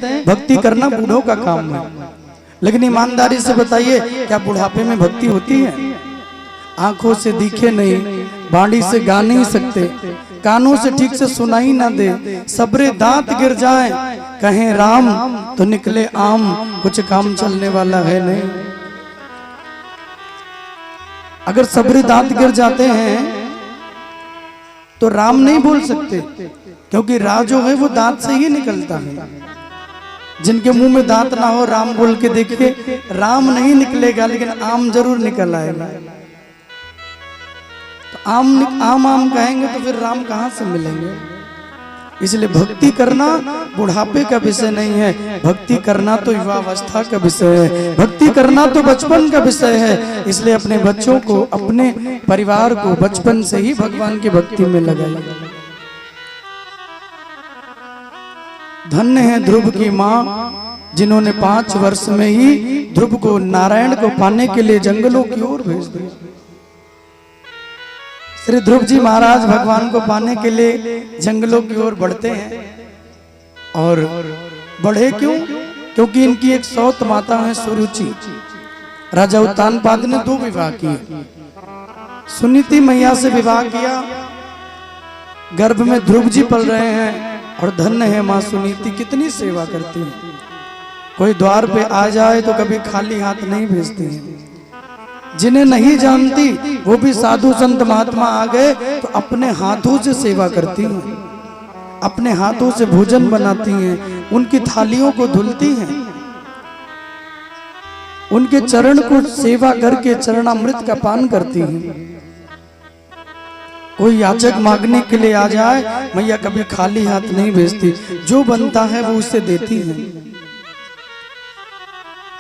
हैं भक्ति करना बूढ़ों का काम है, लेकिन ईमानदारी से बताइए क्या बुढ़ापे में भक्ति होती है? आंखों से दिखे नहीं, बाड़ी से गा नहीं सकते, कानों से ठीक से सुनाई ना दे, सबरे दांत गिर जाए, कहें राम तो निकले आम, कुछ काम चलने वाला है नहीं। अगर सबरे दांत गिर जाते हैं तो राम नहीं बोल सकते, क्योंकि रा जो है वो दांत से ही निकलता है। जिनके मुंह में दांत ना हो राम बोल के देखिए, राम नहीं निकलेगा लेकिन आम जरूर निकल आएगा। तो आम कहेंगे तो फिर राम कहां से मिलेंगे? इसलिए भक्ति करना बुढ़ापे का विषय नहीं है, भक्ति करना तो युवावस्था का विषय है, भक्ति करना तो बचपन का विषय है। इसलिए अपने बच्चों को, अपने परिवार को बचपन से ही भगवान की भक्ति में लगाइए। धन्य है ध्रुव की माँ जिन्होंने 5 वर्ष में ही ध्रुव को, नारायण को पाने के लिए जंगलों की ओर भेज दिया। श्री ध्रुव जी महाराज भगवान को पाने के लिए जंगलों की ओर बढ़ते हैं। और बढ़े क्यों? क्योंकि इनकी एक सौत माता है सुरुचि। राजा उत्तानपाद ने 2 विवाह किए। सुनीति मैया से विवाह किया, गर्भ में ध्रुव जी पल रहे हैं। और धन्य है माँ सुनीति, कितनी सेवा करती है। कोई द्वार पे आ जाए तो कभी खाली हाथ नहीं भेजती है। जिन्हें नहीं जानती वो भी साधु संत महात्मा आ गए तो अपने हाथों से सेवा करती हैं, अपने हाथों से भोजन बनाती हैं, उनकी थालियों को धुलती हैं, उनके चरण को सेवा करके चरणामृत का पान करती हैं। कोई याचक मांगने के लिए आ जाए, मैया कभी खाली हाथ नहीं भेजती, जो बनता है वो उसे देती हैं।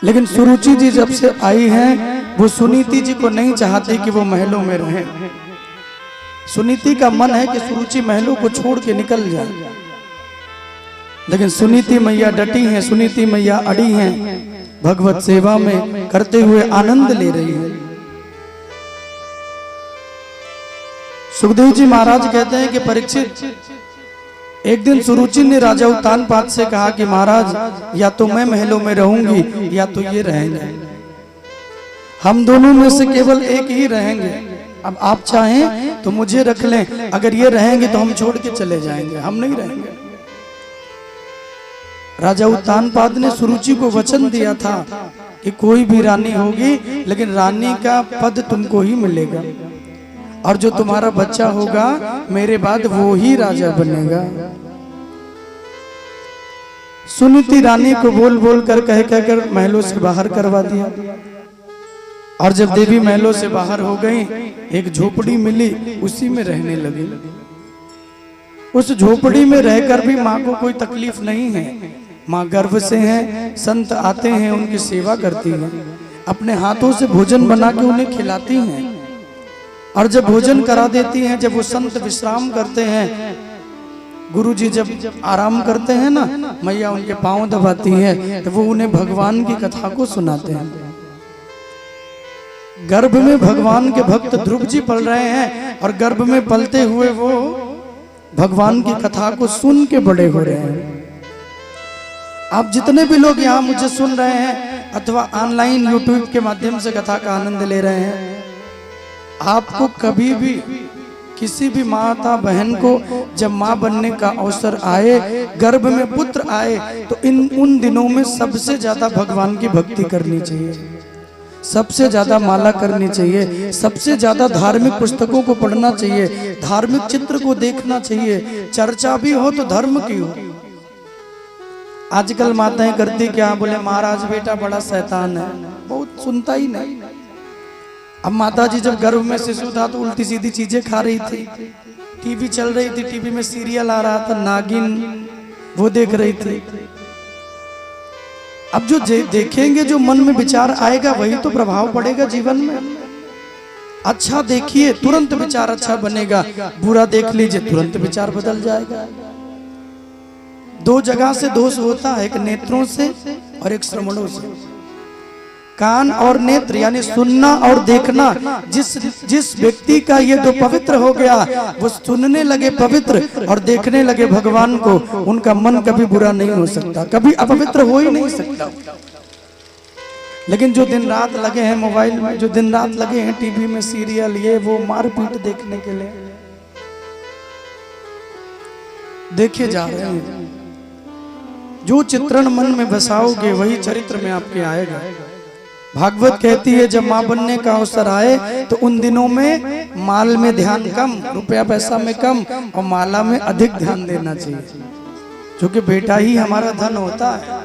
लेकिन सुरुचि जी जब से आई हैं, वो सुनीति जी को नहीं चाहती कि वो महलों में रहें। सुनीति का मन है कि सुरुचि महलों को छोड़ के निकल जाए, लेकिन सुनीति मैया डटी हैं, सुनीति मैया अड़ी हैं, भगवत सेवा में करते हुए आनंद ले रही है। सुखदेव जी महाराज कहते हैं कि परीक्षित, एक दिन सुरुचि ने राजा उत्तानपाद से कहा कि महाराज या तो मैं महलों में रहूंगी या तो ये रहेंगे, हम दोनों में से केवल एक ही रहेंगे। अब आप चाहें तो मुझे रख लें, अगर ये रहेंगे तो हम छोड़ के चले जाएंगे, हम नहीं रहेंगे। राजा उत्तानपाद ने सुरुचि को वचन दिया था कि कोई भी रानी होगी लेकिन रानी का पद तुमको ही मिलेगा, और जो तुम्हारा बच्चा होगा मेरे बाद वो ही राजा बनेगा। सुनीति रानी को बोल बोल कर कह कहकर महलों से बाहर करवा दिया। और जब देवी महलों से बाहर हो गई, एक झोपड़ी मिली, उसी में रहने लगी। उस झोपड़ी में रहकर भी माँ को कोई तकलीफ नहीं है, माँ गर्भ से है, संत आते हैं उनकी सेवा करती हैं, अपने हाथों से भोजन बना के उन्हें खिलाती हैं। और जब भोजन करा देती हैं, जब वो संत विश्राम करते हैं, गुरुजी जब आराम करते हैं ना, मैया उनके पांव दबाती है, तो वो उन्हें भगवान की कथा को सुनाते हैं। गर्भ में भगवान के भक्त ध्रुव जी पल रहे हैं, और गर्भ में पलते हुए वो भगवान की कथा को सुन के बड़े हो रहे हैं। आप जितने भी लोग यहाँ मुझे सुन रहे हैं अथवा ऑनलाइन यूट्यूब के माध्यम से कथा का आनंद ले रहे हैं, आपको कभी भी किसी भी माता बहन को जब माँ बनने का अवसर आए, गर्भ में पुत्र आए, तो उन दिनों में सबसे ज्यादा भगवान की भक्ति करनी चाहिए, सबसे ज्यादा माला करनी चाहिए, सबसे ज्यादा धार्मिक पुस्तकों को पढ़ना चाहिए, धार्मिक चित्र को देखना चाहिए, चर्चा भी हो तो धर्म की हो। आजकल माताएं करती क्या, बोले महाराज बेटा बड़ा शैतान है, बहुत सुनता ही नहीं। अब माता जी जब गर्भ में शिशु था तो उल्टी सीधी चीजें खा रही थी, टीवी चल रही थी, टीवी में सीरियल आ रहा था नागिन, वो देख रही थी। अब जो देखेंगे, जो मन में विचार आएगा वही तो प्रभाव पड़ेगा जीवन में। अच्छा देखिए तुरंत विचार अच्छा बनेगा, बुरा देख लीजिए तुरंत विचार बदल जाएगा। 2 जगह से दोष होता है, एक नेत्रों से और एक श्रवणों से। कान और नेत्र यानी सुनना और देखना, जिस व्यक्ति का ये दो पवित्र हो गया, वो सुनने लगे पवित्र और देखने लगे भगवान को, उनका मन कभी बुरा नहीं हो सकता, कभी अपवित्र हो ही नहीं सकता। लेकिन जो दिन रात लगे हैं मोबाइल में, जो दिन रात लगे हैं टीवी में सीरियल, ये वो मारपीट देखने के लिए देखे जा रहे हैं। जो चित्रण मन में बसाओगे वही चरित्र में आपके आएगा। भागवत कहती है जब माँ बनने का अवसर आए तो उन दिनों में माल में ध्यान कम, रुपया पैसा में कम और माला में अधिक ध्यान देना चाहिए, क्योंकि बेटा ही हमारा धन होता है।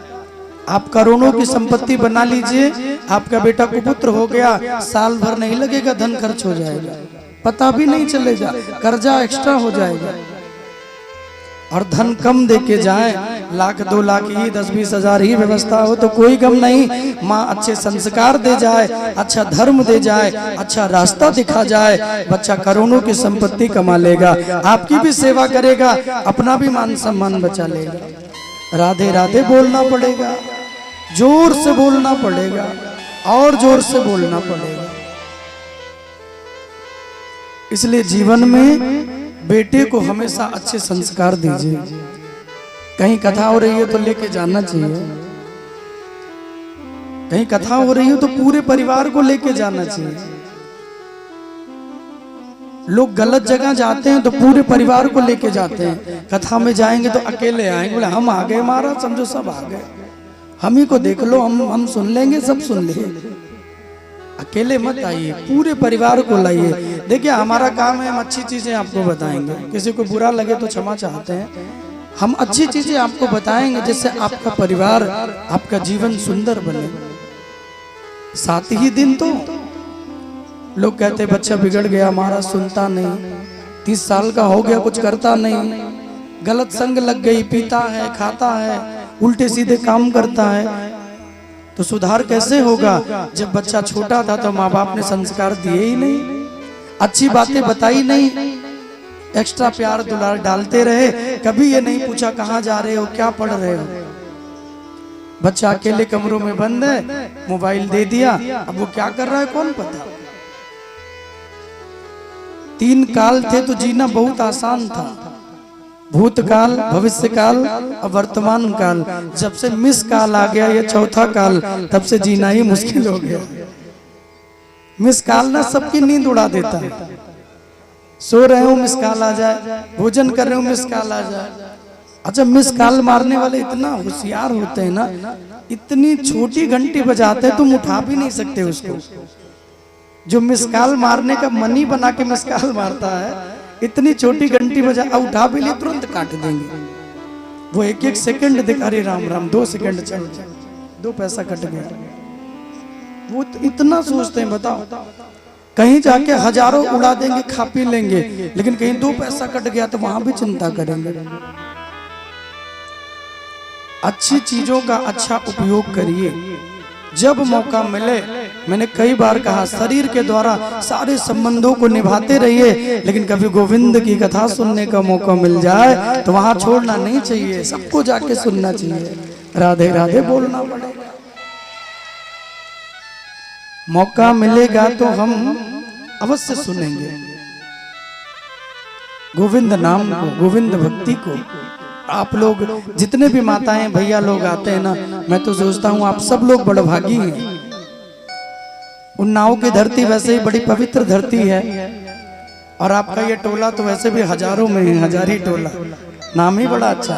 आप करोड़ों की संपत्ति बना लीजिए, आपका बेटा कुपुत्र हो गया, साल भर नहीं लगेगा, धन खर्च हो जाएगा, पता भी नहीं चलेगा, कर्जा एक्स्ट्रा हो जाएगा। और धन कम देके जाए, लाख 2 लाख ही 10-20 हजार ही व्यवस्था हो तो कोई गम नहीं। माँ अच्छे संस्कार दे जाए, अच्छा धर्म दे जाए, अच्छा रास्ता दिखा जाए, बच्चा करोड़ों की संपत्ति कमा लेगा, आपकी भी सेवा करेगा, अपना भी मान सम्मान बचा लेगा। राधे राधे बोलना पड़ेगा, जोर से बोलना पड़ेगा और जोर से बोलना पड़ेगा। इसलिए जीवन में बेटे को हमेशा अच्छे संस्कार दीजिए। कहीं कथा हो रही है तो लेके जाना चाहिए, कहीं कथा हो रही हो तो पूरे परिवार को लेके जाना चाहिए। लोग गलत जगह जाते हैं तो पूरे परिवार को लेके जाते हैं, कथा में जाएंगे तो अकेले आएंगे, बोले हम आ गए महाराज, समझो सब आ गए, हम ही को देख लो, हम सुन लेंगे, सब सुन लेंगे। अकेले मत आइए, पूरे परिवार को लाइए। देखिए हमारा काम है, हम अच्छी चीजें आपको बताएंगे, किसी को बुरा लगे तो क्षमा चाहते हैं, हम अच्छी चीजें आपको बताएंगे जिससे आपका परिवार, आपका जीवन सुंदर बने। 7 ही दिन तो लोग कहते बच्चा बिगड़ गया, महाराज सुनता नहीं, 30 साल का हो गया कुछ करता नहीं, गलत संग लग गई, पीता है, खाता है, उल्टे सीधे काम करता है, तो सुधार कैसे होगा? जब बच्चा छोटा था तो माँ बाप ने संस्कार दिए ही नहीं, अच्छी बातें बताई नहीं, एक्स्ट्रा प्यार दुलार डालते रहे, कभी ये नहीं पूछा कहाँ जा रहे हो, क्या पढ़ रहे हो। बच्चा अकेले कमरों में बंद है, मोबाइल दे दिया, अब वो क्या कर रहा है कौन पता। 3 काल थे तो जीना बहुत आसान था, भूतकाल, भविष्य काल और वर्तमान काल। जब से मिस काल आ गया, ये 4था काल, तब से जीना ही मुश्किल हो गया। मिस काल ना सबकी नींद उड़ा देता है, सो रहे हो मिस कॉल आ जाए, भोजन कर रहे हो मिस कॉल आ जाए। अच्छा मिस कॉल मारने वाले इतना होशियार होते हैं ना, इतनी छोटी घंटी बजाते हैं तुम उठा भी नहीं सकते उसको। जो मिस कॉल मारने का मनी बना के मिस कॉल मारता है, इतनी छोटी घंटी बजा उठा भी ले तुरंत काट देंगे। वो 1-1 सेकंड दिखा, अरे राम राम 2 सेकंड चल जाए, 2 पैसा कट गया। वो इतना सोचते हैं, बताओ कहीं जाके हजारों उड़ा देंगे, खा पी लेंगे, लेकिन कहीं 2 पैसा कट गया तो वहां भी चिंता करेंगे। अच्छी चीजों का अच्छा उपयोग करिए जब मौका मिले। मैंने कई बार कहा, शरीर के द्वारा सारे संबंधों को निभाते रहिए, लेकिन कभी गोविंद की कथा सुनने का मौका मिल जाए तो वहां छोड़ना नहीं चाहिए, सबको जाके सुनना चाहिए। राधे राधे बोलना पड़ेगा। मौका मिलेगा तो हम अवश्य सुनेंगे गोविंद नाम को, गोविंद भक्ति को। आप लोग जितने भी माताएं भैया लोग आते हैं ना, मैं तो सोचता हूँ आप सब लोग बड़े भागी हैं। उन्नाव की धरती वैसे ही बड़ी पवित्र धरती है, और आपका ये टोला तो वैसे भी हजारों में है, हजारी टोला, नाम ही बड़ा अच्छा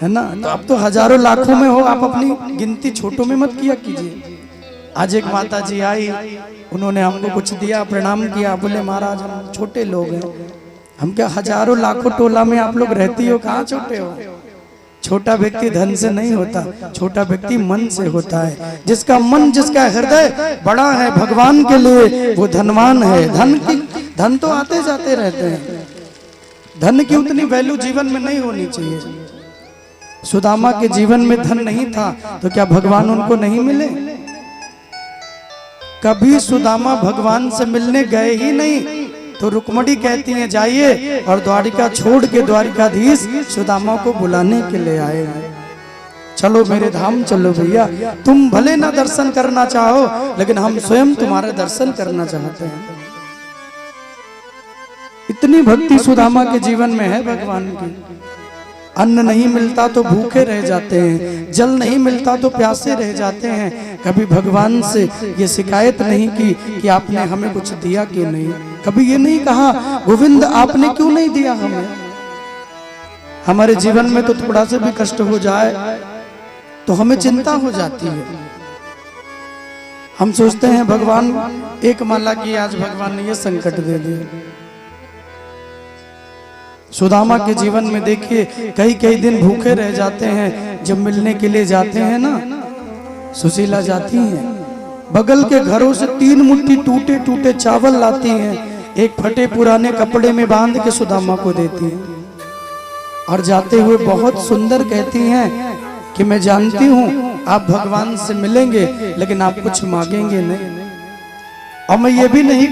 है ना। तो अब तो हजारों लाखों में हो, आप अपनी गिनती छोटों में मत किया कीजिए। आज एक माता जी आई, उन्होंने हमको कुछ दिया, प्रणाम किया, बोले महाराज हम छोटे लोग हैं। हम क्या हजारों लाखों टोला में आप लोग रहती हो, कहाँ छोटे हो? छोटा व्यक्ति धन से नहीं होता, छोटा व्यक्ति मन से होता है। जिसका मन, जिसका हृदय बड़ा है भगवान के लिए, वो धनवान है। धन तो आते जाते रहते हैं, धन की उतनी वैल्यू जीवन में नहीं होनी चाहिए। सुदामा के जीवन में धन नहीं था तो क्या भगवान उनको नहीं मिले? कभी सुदामा भगवान से मिलने गए ही नहीं, तो रुक्मणी कहती हैं जाइए, और द्वारिका छोड़ के द्वारिकाधीश सुदामा को बुलाने के लिए आए। चलो मेरे धाम चलो भैया, तुम भले ना दर्शन करना चाहो लेकिन हम स्वयं तुम्हारे दर्शन करना चाहते हैं। इतनी भक्ति सुदामा के जीवन में है भगवान की। अन्न नहीं मिलता तो भूखे रह जाते हैं, जल नहीं मिलता तो प्यासे रह जाते हैं। कभी भगवान से ये शिकायत नहीं की कि आपने हमें कुछ दिया कि नहीं। कभी ये नहीं कहा गोविंद आपने क्यों नहीं दिया हमें। हमारे जीवन में तो थोड़ा सा भी कष्ट हो जाए तो हमें चिंता हो जाती है। हम सोचते हैं भगवान एक माला की, आज भगवान ने ये संकट दे दिया। सुदामा के जीवन में देखिए कई कई दिन भूखे रह जाते हैं। जब मिलने के लिए जाते हैं ना, सुशीला जाती हैं, बगल के घरों से 3 मुट्ठी टूटे टूटे चावल लाती हैं, एक फटे पुराने कपड़े में बांध के सुदामा को देती हैं और जाते हुए बहुत सुंदर कहती हैं कि मैं जानती हूँ आप भगवान से मिलेंगे लेकिन आप कुछ मांगेंगे नहीं, और मैं ये भी नहीं